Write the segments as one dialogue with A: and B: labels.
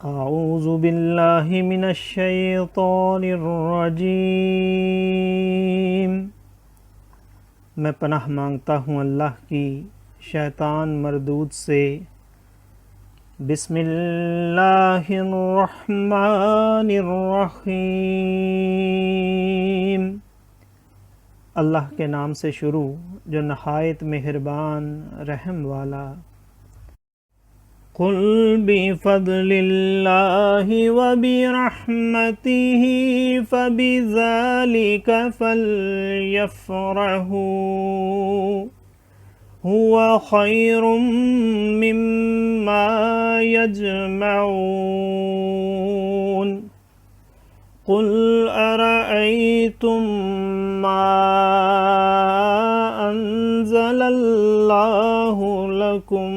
A: اعوذ باللہ من الشیطان الرجیم، میں پناہ مانگتا ہوں اللہ کی شیطان مردود سے۔ بسم اللہ الرحمن الرحیم، اللہ کے نام سے شروع جو نہایت مہربان رحم والا۔ قل بفضل اللہ وبرحمتہ فبذلک فلیفرحوا هو خیر مما یجمعون۔ قل ارأیتم ما انزل اللہ لکم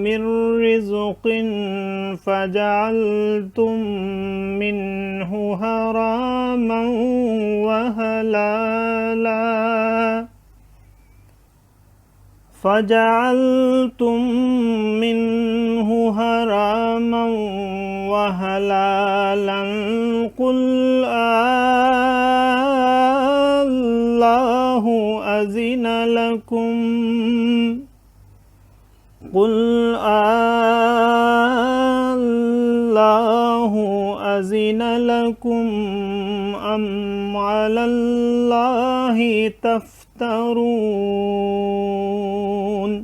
A: من رزق فجعلتم منه حراما وحلالا قل اللہ أذن لكم قل اللہ أذن لكم ام علی اللہ تفترون۔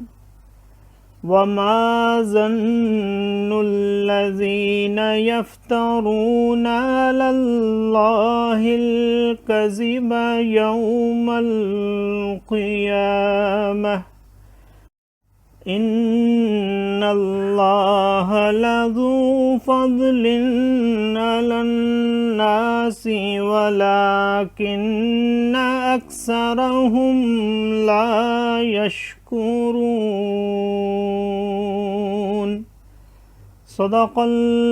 A: وما ظن الذین یفترون علی اللہ الکذب یوم القیامہ ان اللہ لذو فضل علی الناس ولکن اکثرهم لا یشکرون۔ صدق اللہ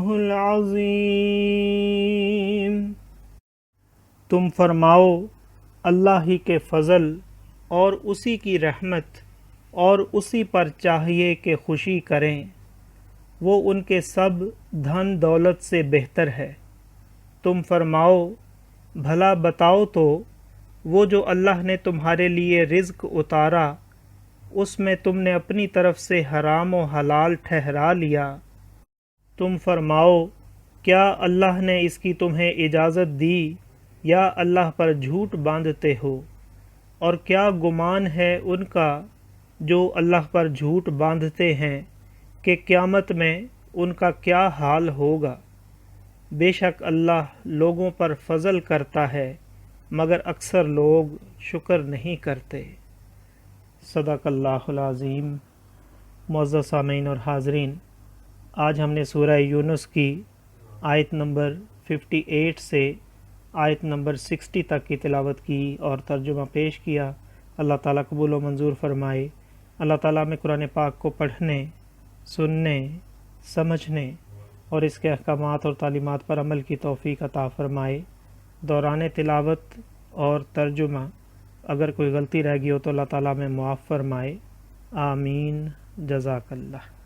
A: العظیم۔ تم فرماؤ اللہ ہی کے فضل اور اسی کی رحمت اور اسی پر چاہیے کہ خوشی کریں، وہ ان کے سب دھن دولت سے بہتر ہے۔ تم فرماؤ بھلا بتاؤ تو وہ جو اللہ نے تمہارے لیے رزق اتارا اس میں تم نے اپنی طرف سے حرام و حلال ٹھہرا لیا۔ تم فرماؤ کیا اللہ نے اس کی تمہیں اجازت دی یا اللہ پر جھوٹ باندھتے ہو؟ اور کیا گمان ہے ان کا جو اللہ پر جھوٹ باندھتے ہیں کہ قیامت میں ان کا کیا حال ہوگا؟ بے شک اللہ لوگوں پر فضل کرتا ہے مگر اکثر لوگ شکر نہیں کرتے۔ صدق اللہ العظیم۔ معزز سامعین اور حاضرین، آج ہم نے سورہ یونس کی آیت نمبر 58 سے آیت نمبر 60 تک کی تلاوت کی اور ترجمہ پیش کیا۔ اللہ تعالیٰ قبول و منظور فرمائے۔ اللہ تعالیٰ میں قرآن پاک کو پڑھنے، سننے، سمجھنے اور اس کے احکامات اور تعلیمات پر عمل کی توفیق عطا فرمائے۔ دوران تلاوت اور ترجمہ اگر کوئی غلطی رہ گئی ہو تو اللہ تعالیٰ میں معاف فرمائے۔ آمین۔ جزاک اللہ۔